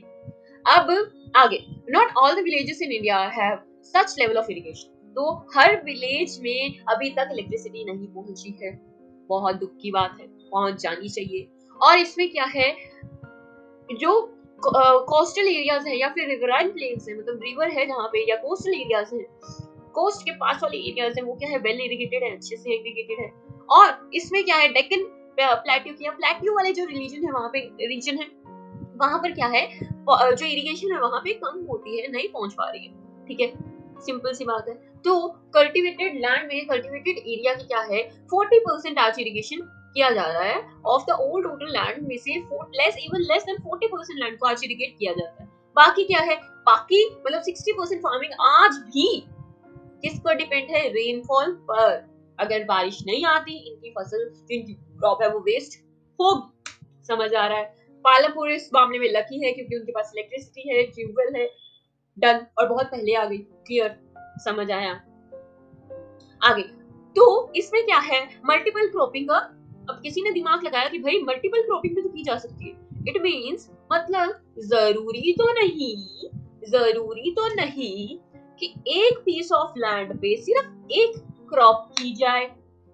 A: अब आगे, not all the villages in India have such level of irrigation. तो हर विलेज में अभी तक इलेक्ट्रिसिटी नहीं पहुंची है, बहुत दुख की बात है, पहुंच जानी चाहिए। और इसमें क्या है, जो कोस्टल एरियाज है या फिर रिवराइन प्लेन्स है, मतलब रिवर है जहाँ पे, या कोस्टल एरियाज है, कोस्ट के पास वाले एरियाज है, वो क्या है, वेल इरिगेटेड है, अच्छे से इरिगेटेड है। और इसमें क्या है, डेक्कन प्लेट्यू किया, प्लेट्यू वाले जो रीजन है वहाँ पे, रीजन है वहाँ पर क्या है, जो इरिगेशन है वहाँ पे कम होती है, नहीं पहुंच पा रही है, ठीक है, सिंपल सी बात है। तो कल्टीवेटेड लैंड में, कल्टीवेटेड एरिया की क्या है, 40% आज इरिगेशन किया जा रहा है। Of the old total land में से लेस देन 40% लैंड को आज इरिगेट किया जाता है। बाकी क्या है, बाकी मतलब 60% फार्मिंग आज भी किस पर डिपेंड है, रेनफॉल पर। अगर बारिश नहीं आती, इनकी फसल, इनकी क्रॉप है वो वेस्ट होगी। समझ आ रहा है। पालमपुर इस मामले में लकी है क्योंकि उनके पास इलेक्ट्रिसिटी है, ट्यूबवेल है, डन, और बहुत पहले आ गई। क्लियर, समझ आया। आगे तो इसमें क्या है, मल्टीपल क्रॉपिंग का, अब किसी ने दिमाग लगाया कि भाई मल्टीपल क्रॉपिंग भी तो की जा सकती है। इट मींस मतलब जरूरी तो नहीं कि एक पीस ऑफ लैंड पे सिर्फ एक क्रॉप की जाए,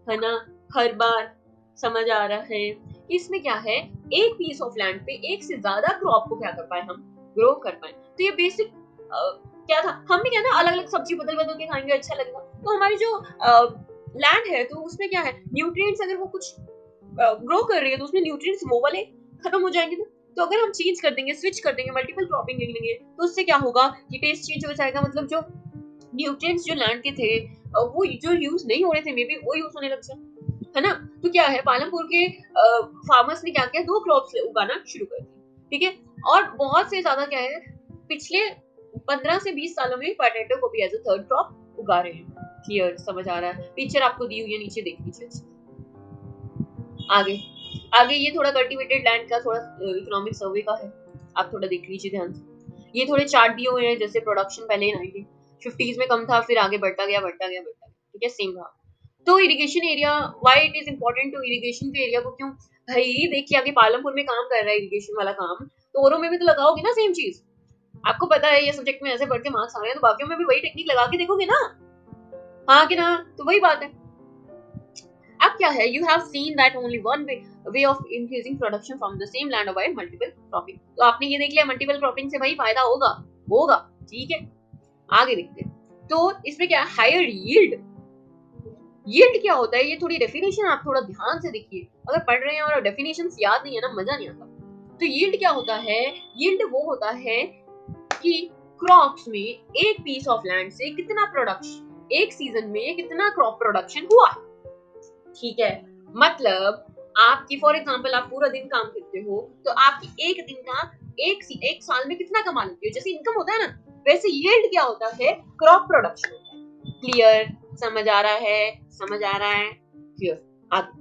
A: है ना, हर बार। समझ आ रहा है। इसमें क्या है, एक पीस ऑफ लैंड पे एक से ज्यादा क्रॉप को क्या कर पाए, हम ग्रो कर पाए। तो ये बेसिक क्या था, हम भी क्या ना अलग अलग सब्जी बदल बदल के खाएंगे, अच्छा लगेगा। तो हमारी जो लैंड है, तो उसमें क्या है, न्यूट्रिएंट्स अगर वो कुछ ग्रो कर रही है तो उसमें न्यूट्रिएंट्स वो वाले खत्म हो जाएंगे ना। तो अगर हम चेंज कर देंगे, स्विच कर देंगे, मल्टीपल क्रॉपिंग ले लेंगे, तो उससे क्या होगा कि टेस्ट चेंज हो जाएगा। मतलब जो न्यूट्रिएंट्स जो लैंड के थे वो जो यूज नहीं हो रहे थे, मे बी वो यूज होने लग जाए, है ना। तो क्या है, पालमपुर के फार्मर्स ने क्या किया, 2 क्रॉप्स उगाना शुरू कर दी, ठीक है। और बहुत से ज्यादा क्या है, पिछले 15 से 20 सालों में पोटैटो को भी एज अ थर्ड क्रॉप उगा रहे हैं। क्लियर, समझ आ रहा है। पिक्चर आपको दी हुई है, नीचे देख लीजिए। आगे आगे ये थोड़ा कल्टीवेटेड लैंड का थोड़ा इकोनॉमिक सर्वे का है, आप थोड़ा देख लीजिए ध्यान से। ये थोड़े चार्ट दिए हुए हैं, जैसे प्रोडक्शन पहले 1950s में कम था, फिर आगे बढ़ता गया, ठीक है, सेम रहा। तो irrigation area, why it is important to irrigation के एरिया को, क्यों भाई, देखिए अभी पालमपुर में काम कर रहा है इरिगेशन वाला काम, तो औरों में भी तो लगाओगे ना सेम चीज। आपको पता है ये सब्जेक्ट में ऐसे पढ़ के मार्क्स आ रहे हैं, तो बाकियों में भी वही टेक्निक लगा के देखोगे ना, हाँ कि ना। तो वही बात है। अब क्या है, you have seen that only one way of increasing production from the same land bye multiple cropping. तो आपने ये देख लिया, मल्टीपल क्रॉपिंग से भाई फायदा होगा होगा, ठीक है। आगे देखते हैं। तो इसमें क्या, हायर यील्ड। यील्ड क्या होता है, ये थोड़ी डेफिनेशन आप थोड़ा ध्यान से देखिए। अगर पढ़ रहे हैं और डेफिनेशंस याद नहीं है ना, मजा नहीं आता। तो यील्ड क्या होता है, यील्ड वो होता है कि क्रॉप्स में एक पीस ऑफ लैंड से कितना प्रोडक्शन, एक सीजन में कितना क्रॉप प्रोडक्शन हुआ, ठीक है। मतलब आपकी फॉर एग्जांपल आप पूरा दिन काम करते हो, तो आपकी एक दिन का एक साल में कितना कमा लेते हो, जैसे इनकम होता है ना, वैसे यील्ड क्या होता है, क्रॉप प्रोडक्शन होता है। क्लियर, समझ आ रहा है, समझ आ रहा है, क्लियर। आगे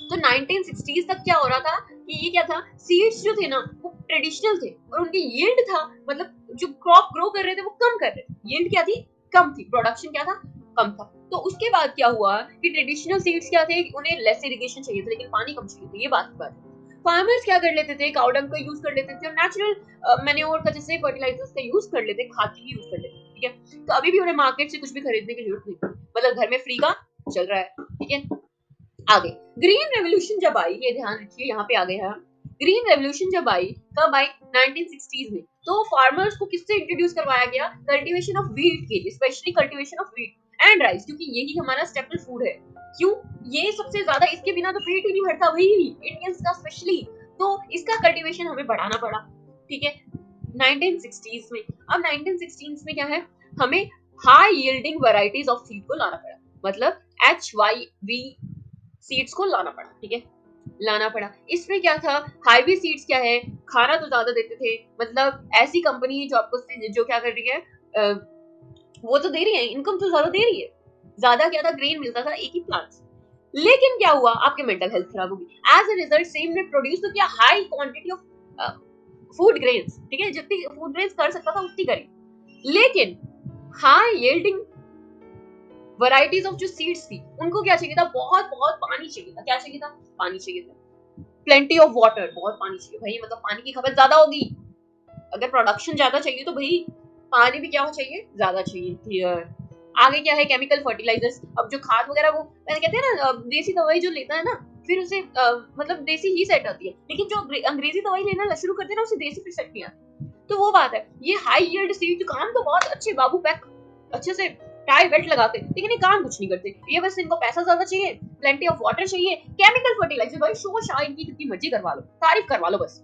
A: तो 1960s तक क्या हो रहा था कि ये क्या था, सीड्स जो थे ना वो ट्रेडिशनल थे, और उनकी यील्ड था, मतलब जो क्रॉप ग्रो कर रहे थे वो कम कर रहे थे, यील्ड क्या थी, कम थी, प्रोडक्शन क्या था, कम था। तो उसके बाद क्या हुआ कि ट्रेडिशनल सीड्स क्या थे, उन्हें लेस इरिगेशन चाहिए था, लेकिन पानी कम चाहिए था, ये बात की बात है। फार्मर्स क्या कर लेते थे, काउ डंग का यूज कर लेते थे, और नेचुरल मैन्योर का, जैसे फर्टिलाइजर्स का यूज कर लेते, खाद की यूज कर लेते, ठीक है। तो अभी भी उन्हें मार्केट से कुछ भी खरीदने की जरूरत नहीं, मतलब घर में फ्री का चल रहा है, ठीक है। आगे ग्रीन रेवोल्यूशन जब आई, ये ध्यान रखिए, यहाँ पे आ गया है। ग्रीन रेवोल्यूशन जब आई, कब आई, 1960s में। तो फार्मर्स को किससे इंट्रोड्यूस करवाया गया, कल्टीवेशन ऑफ व्हीट के, specially cultivation of wheat and rice, क्योंकि यही हमारा स्टेपल फूड है। क्यों, ये सबसे ज्यादा, इसके बिना तो पेट ही नहीं भरता, वही इंडियंस का स्पेशली। तो इसका कल्टीवेशन हमें बढ़ाना पड़ा, ठीक है, 1960s में। अब 1960s में क्या है, हमें high yielding varieties of seed को लाना पड़ा, मतलब HYV सीड्स को लाना पड़ा, ठीक है, लाना पड़ा। इसमें क्या था, हाईवी सीड्स क्या है, खाना तो ज्यादा देते थे, मतलब ऐसी कंपनी जो आपको, जो क्या कर रही है, वो तो दे रही है, इनकम तो ज्यादा दे रही है, ज्यादा क्या था, ग्रेन मिलता था एक ही प्लांट से। लेकिन क्या हुआ, आपके मेंटल हेल्थ खराब होगी। एज ए रिजल्ट सेम ने प्रोड्यूस तो किया high quantity of food grains, ठीक है, जितनी फूड ग्रेन्स कर सकता था उतनी करी, लेकिन हाई यील्डिंग वैरायटीज ऑफ जो सीड्स थी, उनको क्या चाहिए था, बहुत बहुत पानी चाहिए था। क्या चाहिए था, पानी चाहिए था, प्लेंटी ऑफ वाटर, बहुत पानी चाहिए भाई, मतलब पानी की खपत ज्यादा होगी। अगर प्रोडक्शन ज्यादा चाहिए तो भाई पानी भी क्या हो चाहिए, ज्यादा चाहिए। क्लियर। आगे क्या है, केमिकल फर्टिलाइजर्स। अब जो खाद वगैरह वो पहले कहते हैं ना, देसी दवाई जो लेता है ना, फिर उसे मतलब देसी ही सेट आती है, लेकिन जो अंग्रेजी दवाई लेना शुरू करते हैं ना, उसे देसी फिर सेट नहीं आती। तो वो बात है। ये हाई यील्ड सीड काम तो बहुत अच्छे बाबू पैक अच्छे से टाई बेल्ट लगाते, लेकिन ये काम कुछ नहीं करते। ये बस इनको पैसा ज्यादा चाहिए, प्लेंटी ऑफ वाटर चाहिए, केमिकल फर्टिलाइजर भाई शो शाह इनकी कितनी मर्जी करवा लो, तारीफ करवा लो बस।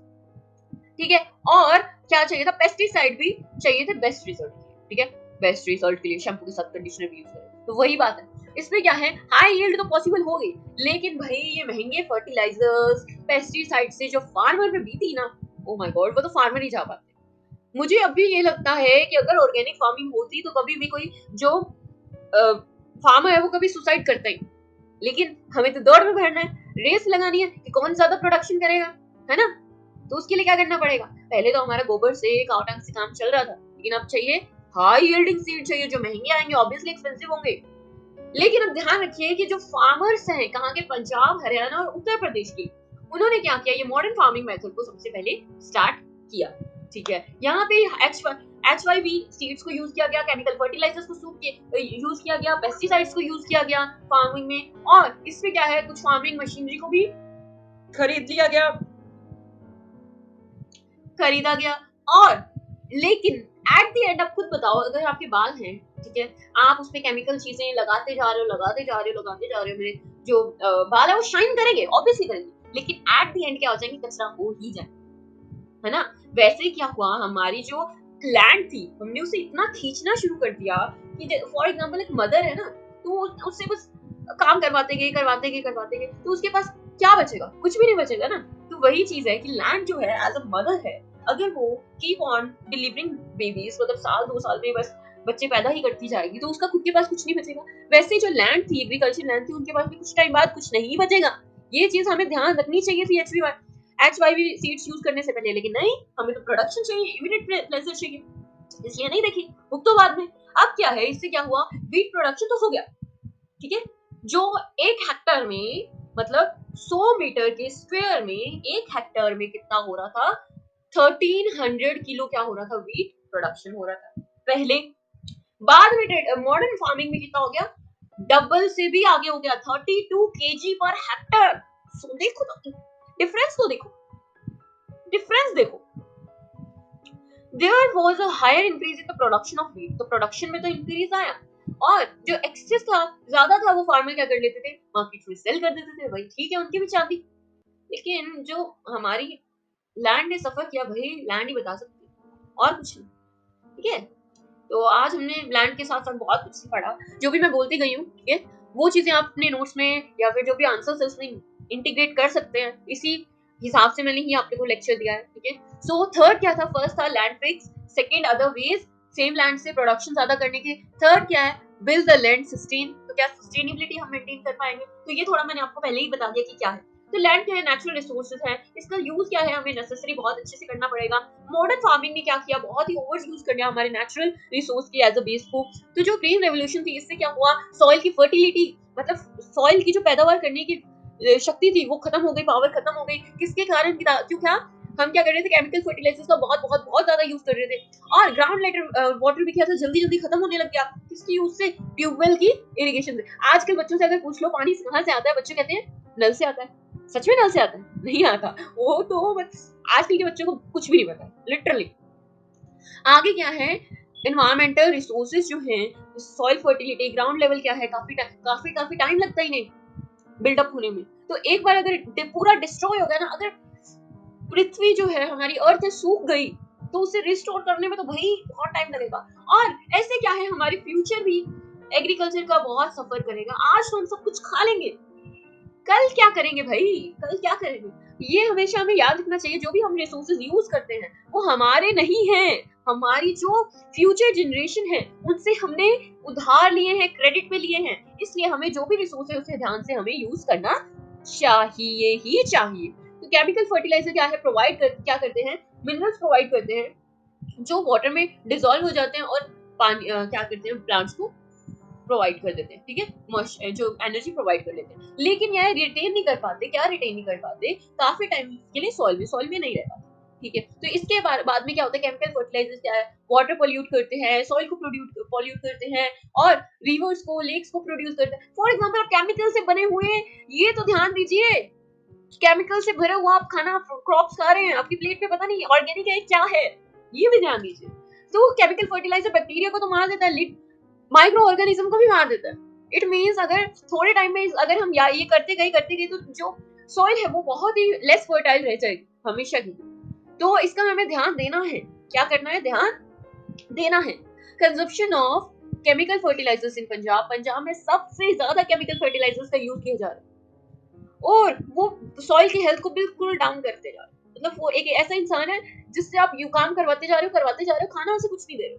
A: ठीक है। और क्या चाहिए था, पेस्टिसाइड भी चाहिए थे बेस्ट रिजल्ट के लिए। ठीक है, बेस्ट रिजल्ट के लिए शैम्पू के साथ कंडीशनर भी यूज करें। तो वही बात है, इसमें क्या है, हाई यील्ड तो पॉसिबल हो गई, लेकिन भाई ये महंगे फर्टिलाइजर्स पेस्टिसाइड से जो फार्मर पे बीती ना, ओ माय गॉड, वो तो फार्मर ही जा पाते। मुझे अभी ये लगता है कि अगर ऑर्गेनिक फार्मिंग होती तो कभी भी कोई जो फार्मर है वो कभी सुसाइड करता ही। लेकिन हमें तो दौड़ में भरना है, रेस लगानी है कि कौन ज्यादा प्रोडक्शन करेगा, है ना। तो उसके लिए क्या करना पड़ेगा, पहले तो हमारा गोबर से काउ डंग से काम चल रहा था, लेकिन अब चाहिए हाई यील्डिंग सीड चाहिए, जो महंगे आएंगे, ऑब्वियसली एक्सपेंसिव होंगे। लेकिन अब ध्यान रखिए कि जो फार्मर्स हैं कहाँ के, पंजाब, हरियाणा और उत्तर प्रदेश के, उन्होंने क्या किया, ये मॉडर्न फार्मिंग मेथड को सबसे पहले स्टार्ट किया। ठीक है, यहाँ पे HYV सीड्स को यूज किया गया, केमिकल फर्टिलाइजर्स को यूज किया गया, पेस्टिसाइड्स को यूज किया गया फार्मिंग में, और इसमें क्या है, कुछ फार्मिंग मशीनरी को भी खरीदा गया। और लेकिन एट द एंड, आप खुद बताओ, अगर आपके बाल हैं, ठीक है, आप उसपे केमिकल चीजें लगाते जा रहे हो, मेरे जो बाल है वो शाइन करेंगे, ऑब्वियसली करेंगे, लेकिन एट द एंड क्या हो जाएंगे, कचरा हो ही जाए, है ना। वैसे क्या हुआ, हमारी जो लैंड थी, हमने उसे इतना खींचना शुरू कर दिया कि फॉर एग्जांपल एक मदर है ना, तो उससे बस काम करवाते गए, तो उसके पास क्या बचेगा, कुछ भी नहीं बचेगा ना। तो वही चीज है कि लैंड जो है एज अ मदर है, अगर वो कीप ऑन डिलीवरिंग बेबीज, मतलब साल 2 साल में बस बच्चे पैदा ही करती जाएगी, तो उसका खुद के पास कुछ नहीं बचेगा। वैसे जो लैंड थी, एग्रीकल्चर लैंड थी, उनके पास भी कुछ टाइम बाद कुछ नहीं बचेगा। ये चीज हमें ध्यान रखनी चाहिए थी HYV सीड्स यूज करने से पहले, लेकिन नहीं, हमें तो प्रोडक्शन चाहिए, इमीडिएट प्लेजर चाहिए, इसलिए नहीं देखी, वो तो बाद में। अब क्या है, इससे क्या हुआ, वीट प्रोडक्शन तो हो गया, ठीक है, जो 1 हेक्टर में, मतलब 100 मीटर के स्क्वायर में 1 हेक्टर में कितना हो रहा था, 1300 किलो क्या हो रहा था, वीट प्रोडक्शन हो रहा था पहले। बाद में मॉडर्न फार्मिंग में कितना हो गया, डबल से भी आगे हो गया, 32 kg पर हेक्टर। सो देखो तो difference, there was a higher increase in the production of wheat, तो प्रोडक्शन में तो इंक्रीज आया, और जो एक्सेस था, ज्यादा था, वो फार्मर क्या कर लेते थे, मार्केट में सेल कर देते थे, भाई ठीक है, उनकी भी चाबी। लेकिन जो हमारी लैंड ने सफर किया, भाई लैंड ही बता सकती है, और कुछ नहीं। ठीक है, तो आज हमने लैंड के साथ साथ बहुत कुछ पढ़ा, जो भी मैं बोलती गई हूँ, ठीक है, वो चीजें आप अपने नोट्स में या फिर जो भी आंसर्स है उसमें इंटीग्रेट कर सकते हैं। इसी हिसाब से मैंने ही आप लोगों को लेक्चर दिया है। ठीक है, सो थर्ड क्या था, फर्स्ट था land fix, second other ways same land से प्रोडक्शन ज्यादा करने के, थर्ड क्या है, बिल्ड द लैंड सस्टेन, तो क्या सस्टेनेबिलिटी हम मेंटेन कर पाएंगे, तो ये थोड़ा मैंने आपको पहले ही बता दिया कि क्या है। तो लैंड क्या है, नेचुरल रिसोर्सेज है, इसका यूज क्या है, हमें नेसेसरी बहुत अच्छे से करना पड़ेगा। मॉडर्न फार्मिंग ने क्या किया, बहुत ही ओवर यूज कर लिया हमारे नेचुरल रिसोर्स की एज अ बेस को। तो जो ग्रीन रेवोल्यूशन थी, इससे क्या हुआ, सॉइल की फर्टिलिटी, मतलब सॉइल की जो पैदावार करने की शक्ति थी, वो खत्म हो गई, पावर खत्म हो गई, किसके कारण, क्यों, क्या हम क्या कर रहे थे, केमिकल फर्टिलाइजर्स का बहुत बहुत बहुत ज्यादा यूज कर रहे थे, और ग्राउंड वाटर भी क्या था, जल्दी जल्दी खत्म होने लग गया, किसकी यूज से, ट्यूबवेल की इरिगेशन से। आजकल बच्चों से अगर पूछ लो पानी कहाँ से आता है, बच्चे कहते हैं नल से आता है। सच में नल से आता है? नहीं आता, वो तो बस आजकल के बच्चों को कुछ भी नहीं पता, लिटरली। आगे क्या है, एनवायरमेंटल रिसोर्सेज जो हैं, सॉइल फर्टिलिटी, ग्राउंड लेवल क्या है, काफी टाइम लगता ही नहीं बिल्डअप होने में। तो एक बार अगर पूरा डिस्ट्रॉय हो गया ना, अगर पृथ्वी जो है, हमारी अर्थ है, सूख गई, तो उसे रिस्टोर करने में तो भाई बहुत टाइम लगेगा। और ऐसे क्या है, हमारी फ्यूचर भी एग्रीकल्चर का बहुत सफर करेगा। आज तो हम सब कुछ खा लेंगे, कल क्या करेंगे भाई, कल क्या करेंगे, ये हमेशा हमें याद रखना चाहिए। जो भी हम रिसोर्सेज यूज करते हैं, वो हमारे नहीं है, हमारी जो फ्यूचर जनरेशन है, उनसे हमने उधार लिए हैं, क्रेडिट पे लिए हैं, इसलिए हमें जो भी रिसोर्स है उसे ध्यान से हमें यूज करना चाहिए ही चाहिए। तो केमिकल फर्टिलाइजर क्या है, क्या करते हैं, मिनरल्स प्रोवाइड करते हैं जो वाटर में डिसॉल्व हो जाते हैं, और पानी क्या करते हैं, प्लांट्स को प्रोवाइड कर देते हैं। ठीक है, जो एनर्जी प्रोवाइड कर लेते हैं, लेकिन यह रिटेन नहीं कर पाते, काफी टाइम के लिए सॉइल में नहीं रहता। ठीक है। तो इसके बाद में क्या होता है, केमिकल फर्टिलाइजर्स क्या है, वाटर पोल्यूट करते हैं, सॉइल को पोल्यूट करते हैं, और रिवर्स को, लेक्स को प्रोड्यूस करते हैं। फॉर एग्जाम्पल केमिकल से बने हुए, ये तो ध्यान दीजिए, केमिकल से भरा हुआ आप खाना क्रॉप्स खा रहे हैं, आपकी प्लेट पे पता नहीं ऑर्गेनिक है क्या है, ये भी ध्यान दीजिए। तो केमिकल फर्टिलाइजर बैक्टीरिया को तो मार देता है, माइक्रो ऑर्गेनिज्म को भी मार देता है। इट मीन्स अगर थोड़े टाइम में अगर हम ये करते गए तो जो सॉइल है वो बहुत ही लेस फर्टाइल रह जाएगी हमेशा की। तो इसका हमें ध्यान देना है, क्या करना है, ध्यान देना है। कंजप्शन ऑफ केमिकल फर्टिलाइजर्स इन पंजाब में सबसे ज्यादा केमिकल फर्टिलाइजर्स का यूज किया जा रहा है, और वो सॉइल की हेल्थ को बिल्कुल डाउन करते जा रहे हैं। मतलब वो एक ऐसा इंसान है जिससे आप यू काम करवाते जा रहे हो, खाना उसे कुछ नहीं दे रहे।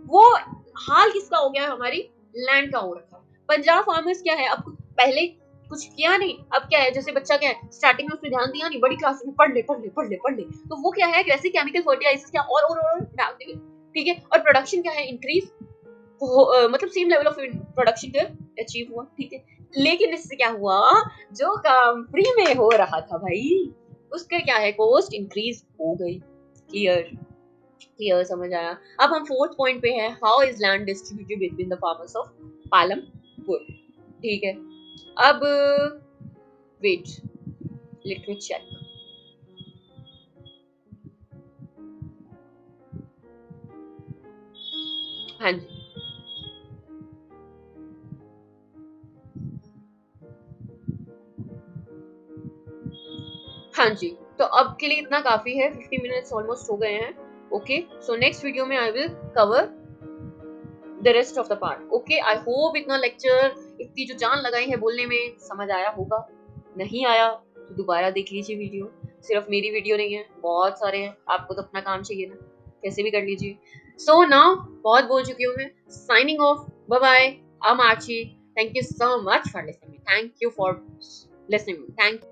A: वो हाल किसका हो गया है, हमारी लैंड का हो रखा है। पंजाब फार्मर्स क्या है, अब पहले कुछ किया नहीं, अब क्या है, जैसे बच्चा क्या है, स्टार्टिंग में उसने ध्यान दिया नहीं, बड़ी क्लास में पढ़ ले, तो वो क्या है, वैसे केमिकल फर्टिलाइजर्स क्या और डाल देंगे, ठीक है। और प्रोडक्शन क्या है, इंक्रीज मतलब सेम लेवल ऑफ प्रोडक्शन का अचीव हुआ, ठीक है। लेकिन इससे क्या हुआ, जो काम फ्री में हो रहा था भाई, उसके क्या है, कॉस्ट इंक्रीज हो गई। क्लियर समझ आया। अब हम फोर्थ पॉइंट पे हैं, how is land distributed between the farmers of Palampur, ठीक है। अब वेट, लेट मी चेक। हाँ जी, हाँ जी, तो अब के लिए इतना काफी है, 50 मिनट्स ऑलमोस्ट हो गए हैं। ओके, सो नेक्स्ट वीडियो में I will cover the rest of the part. Okay, I hope इतना लेक्चर, इतनी जो जान लगाई है बोलने में, समझ आया होगा। नहीं आया तो दोबारा देख लीजिए वीडियो, सिर्फ मेरी वीडियो नहीं है, बहुत सारे हैं, आपको तो अपना काम चाहिए ना, कैसे भी कर लीजिए। सो नाउ बहुत बोल चुकी हूँ मैं, signing off, bye bye, I'm Archie, thank you so much for listening, thank you for listening, thank